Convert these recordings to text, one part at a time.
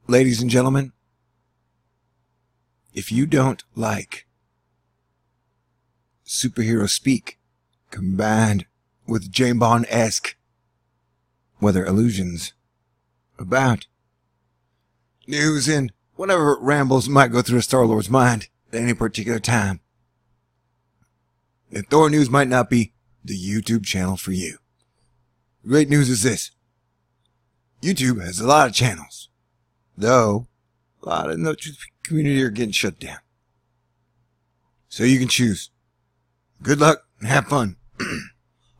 ladies and gentlemen, if you don't like superhero speak combined with James Bond-esque weather illusions about news and whatever rambles might go through a Star-Lord's mind at any particular time, then Thor News might not be the YouTube channel for you. The great news is this: YouTube has a lot of channels, though a lot of the community are getting shut down. So you can choose. Good luck and have fun.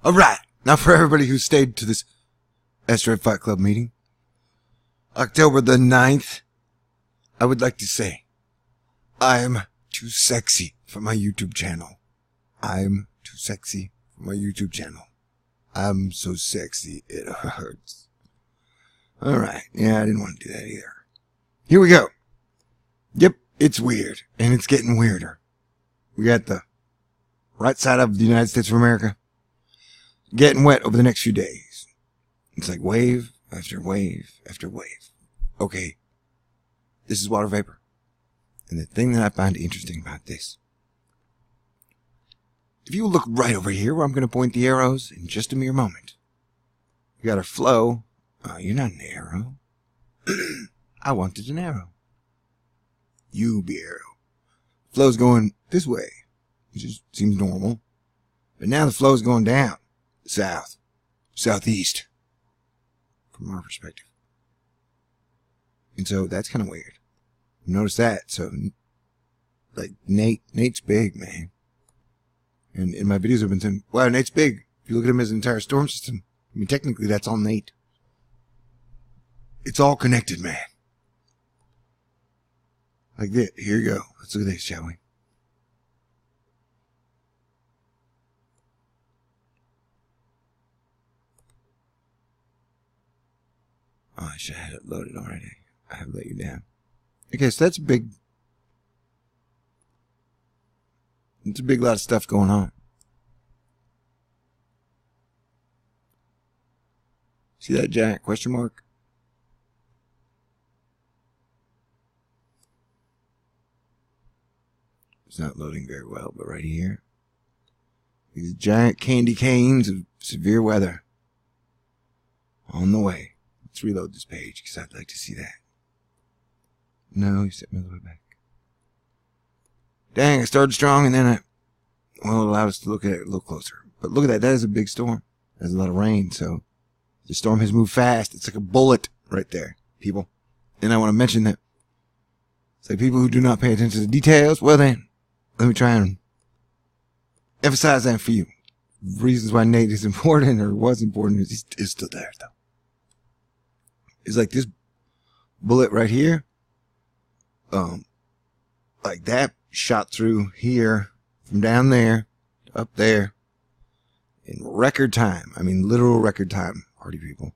Alright, now for everybody who stayed to this Asteroid Fight Club meeting, October the 9th, I would like to say, I'm too sexy for my YouTube channel. I'm too sexy for my YouTube channel. I'm so sexy, it hurts. Alright, yeah, I didn't want to do that either. Here we go. Yep, it's weird, and it's getting weirder. We got the right side of the United States of America getting wet over the next few days. It's like wave after wave after wave. Okay, this is water vapor. And the thing that I find interesting about this, if you look right over here where I'm going to point the arrows in just a mere moment, you got a flow. You're not an arrow. I wanted an arrow. You be arrow. Flow's going this way, which seems normal. But now the flow's going down, south, southeast, from our perspective. And so that's kind of weird. Notice that. So, like, Nate's big, man. And in my videos I've been saying, wow, Nate's big. If you look at him as an entire storm system, I mean, technically that's all Nate. It's all connected, man. Like this. Here you go. Let's look at this, shall we? Oh, I should have had it loaded already. I have let you down. Okay, so that's a big... It's a big lot of stuff going on. See that giant question mark? It's not loading very well, but right here. These giant candy canes of severe weather. On the way. Let's reload this page, because I'd like to see that. No, he set me all the way back. Dang, I started strong, and then it allowed us to look at it a little closer. But look at that. That is a big storm. There's a lot of rain, so the storm has moved fast. It's like a bullet right there, people. And I want to mention that it's like people who do not pay attention to the details, well then, let me try and emphasize that for you. Reasons why Nate is important, or was important, is still there, though. It's like this bullet right here, like that shot through here, from down there to up there, in record time. I mean, literal record time, party people.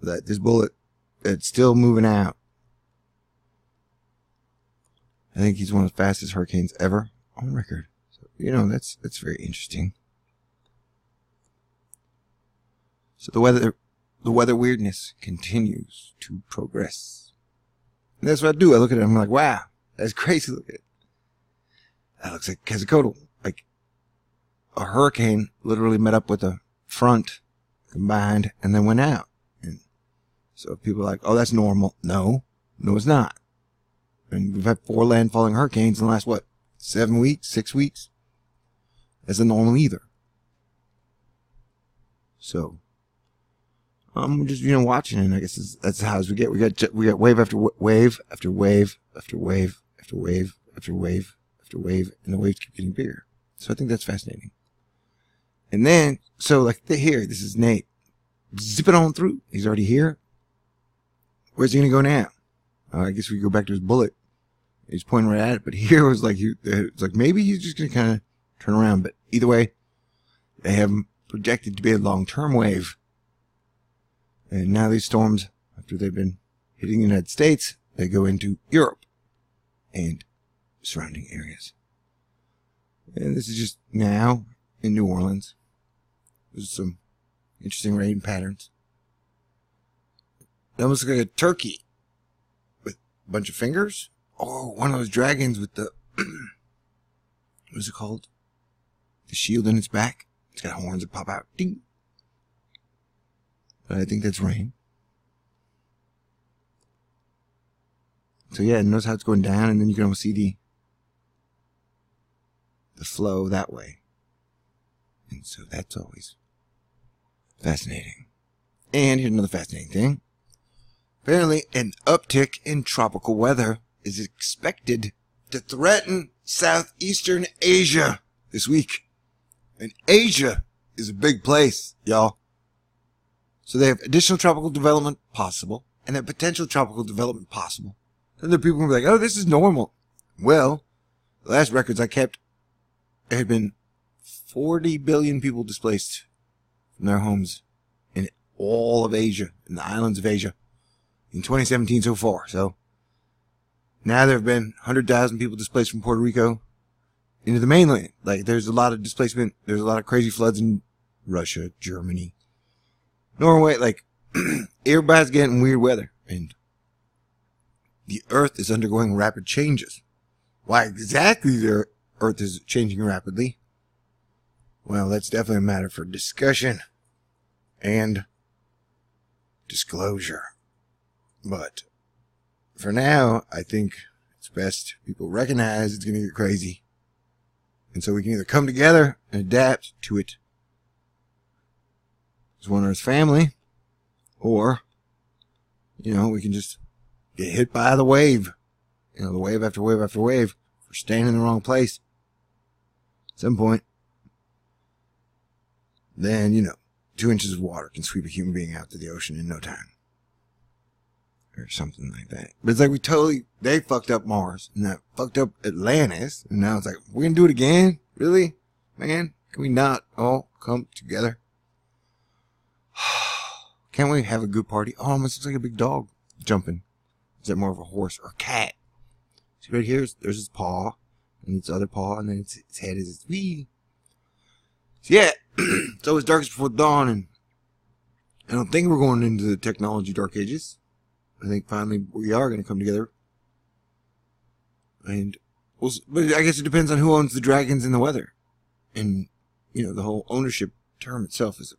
That this bullet, it's still moving out. I think he's one of the fastest hurricanes ever on record. So, you know, that's very interesting. So the weather weirdness continues to progress. And that's what I do. I look at it, I'm like, wow, that's crazy. Look at it. That looks like Quetzalcoatl. Like a hurricane literally met up with a front combined and then went out. And so people are like, oh, that's normal. No, it's not. And we've had 4 landfalling hurricanes in the last, 7 weeks, 6 weeks? That's not normal either. So, I'm just, watching, and I guess that's how we get. We got wave after wave after wave after wave after wave after wave after wave, and the waves keep getting bigger. So I think that's fascinating. And then, so like here, this is Nate. Zip it on through. He's already here. Where's he gonna go now? I guess we go back to his bullet. He's pointing right at it, but here was like it's like maybe he's just gonna kind of turn around. But either way, they have him projected to be a long-term wave. And now these storms, after they've been hitting the United States, they go into Europe and surrounding areas. And this is just now in New Orleans. There's some interesting rain patterns. It almost looks like a turkey bunch of fingers. Oh, one of those dragons with the what's it called? The shield in its back. It's got horns that pop out. Ding. But I think that's rain. So yeah, notice how it's going down, and then you can almost see the flow that way. And so that's always fascinating. And here's another fascinating thing. Apparently, an uptick in tropical weather is expected to threaten southeastern Asia this week. And Asia is a big place, y'all. So they have additional tropical development possible, and that potential tropical development possible. And the people will be like, oh, this is normal. Well, the last records I kept, there had been 40 billion people displaced from their homes in all of Asia, in the islands of Asia, in 2017 so far. So now there have been 100,000 people displaced from Puerto Rico into the mainland. Like, there's a lot of displacement. There's a lot of crazy floods in Russia, Germany, Norway. Like, everybody's getting weird weather. And the Earth is undergoing rapid changes. Why exactly the Earth is changing rapidly? Well, that's definitely a matter for discussion and disclosure. But for now, I think it's best people recognize it's going to get crazy. And so we can either come together and adapt to it as one Earth family, or, you know, we can just get hit by the wave. You know, the wave after wave after wave. For staying in the wrong place. At some point, then, you know, 2 inches of water can sweep a human being out to the ocean in no time. Or something like that. But it's like they fucked up Mars, and that fucked up Atlantis, and now it's like, we're gonna do it again? Really? Man, can we not all come together? Can't we have a good party? Oh, it almost looks like a big dog jumping. Is that more of a horse or a cat? See right here, there's his paw, and its other paw, and then its head is its wee. So yeah, it's always darkest before dawn, and I don't think we're going into the technology dark ages. I think finally we are going to come together. And, well, but I guess it depends on who owns the dragons and the weather. And, you know, the whole ownership term itself is,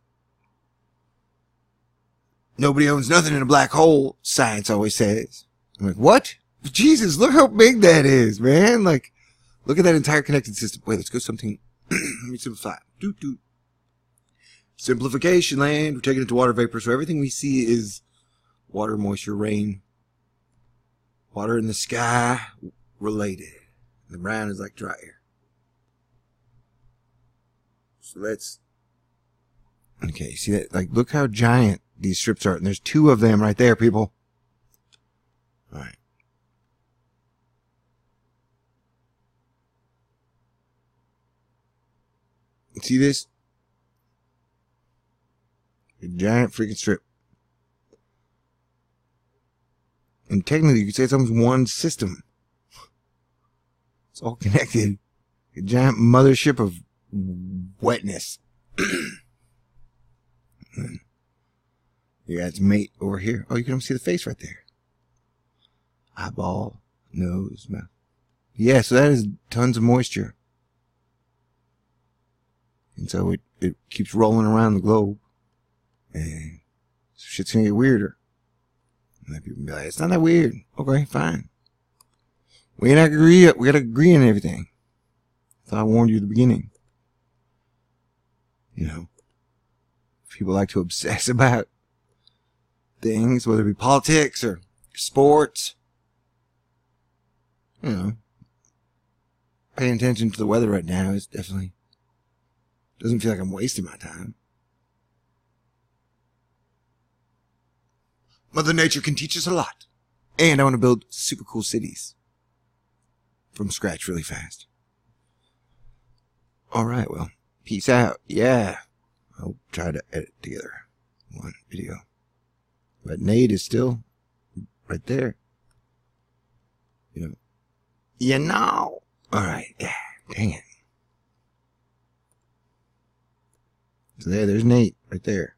nobody owns nothing in a black hole, science always says. I'm like, what? Jesus, look how big that is, man. Like, look at that entire connected system. Wait, let's go something, let me simplify. Doot, doot. Simplification land. We're taking it to water vapor, so everything we see is water, moisture, rain, water in the sky related. The brown is like dry air. So let's, okay, see that? Like, look how giant these strips are. And there's 2 of them right there, people. Alright. See this? A giant freaking strip. And technically, you could say it's almost one system. It's all connected. A giant mothership of wetness. You got its mate over here. Oh, you can almost see the face right there. Eyeball, nose, mouth. Yeah, so that is tons of moisture. And so it keeps rolling around the globe. And shit's gonna get weirder. And then people be like, it's not that weird. Okay, fine. We gotta agree on everything. So I warned you at the beginning. You know, people like to obsess about things, whether it be politics or sports. You know, paying attention to the weather right now is definitely, doesn't feel like I'm wasting my time. Mother Nature can teach us a lot. And I want to build super cool cities from scratch really fast. Alright, well, peace out. Yeah. I'll try to edit together one video. But Nate is still right there. You know. Alright, yeah. Dang it. So there's Nate right there.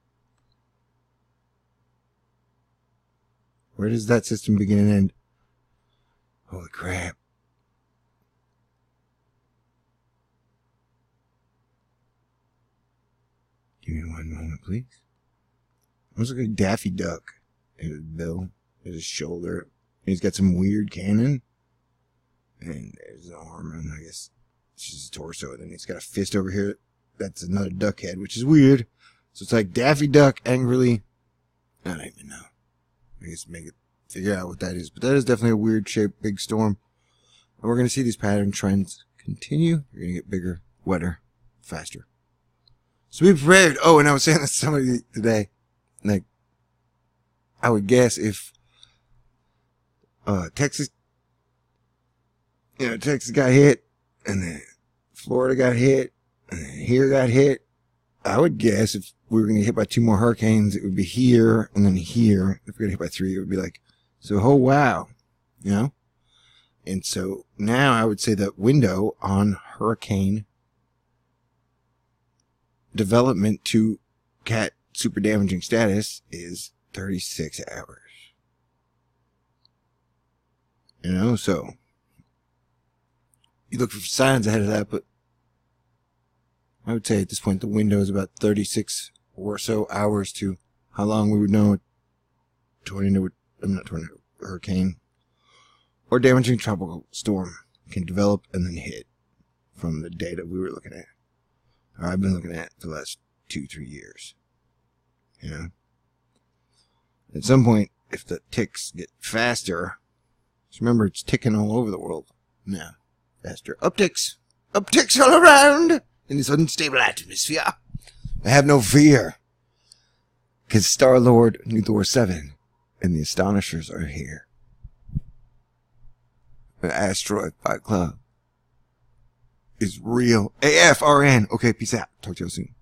Where does that system begin and end? Holy crap. Give me one moment, please. Looks like a Daffy Duck. There's his bill. There's his shoulder. He's got some weird cannon. And there's an arm, and I guess it's just his torso. And then he's got a fist over here. That's another duck head, which is weird. So it's like Daffy Duck angrily. I don't even know. I guess figure out what that is. But that is definitely a weird shaped big storm. And we're going to see these pattern trends continue. You're going to get bigger, wetter, faster. So be prepared. Oh, and I was saying this to somebody today. Like, I would guess if Texas got hit, and then Florida got hit, and then here got hit, I would guess if we were going to get hit by 2 more hurricanes, it would be here, and then here. If we got hit by 3, it would be like, so, oh, wow, you know? And so now I would say that window on hurricane development to cat super damaging status is 36 hours. You know, so you look for signs ahead of that, but I would say at this point the window is about 36 or so hours to how long we would know a hurricane or damaging tropical storm can develop and then hit from the data we were looking at. Or I've been looking at for the last 2-3 years. You know? At some point, if the ticks get faster, just remember it's ticking all over the world now. Faster. Upticks all around in this unstable atmosphere. I have no fear. Because Star-Lord, New Thor 7, and the Astonishers are here. The Asteroid Fight Club is real. AFRN. Okay, peace out. Talk to you soon.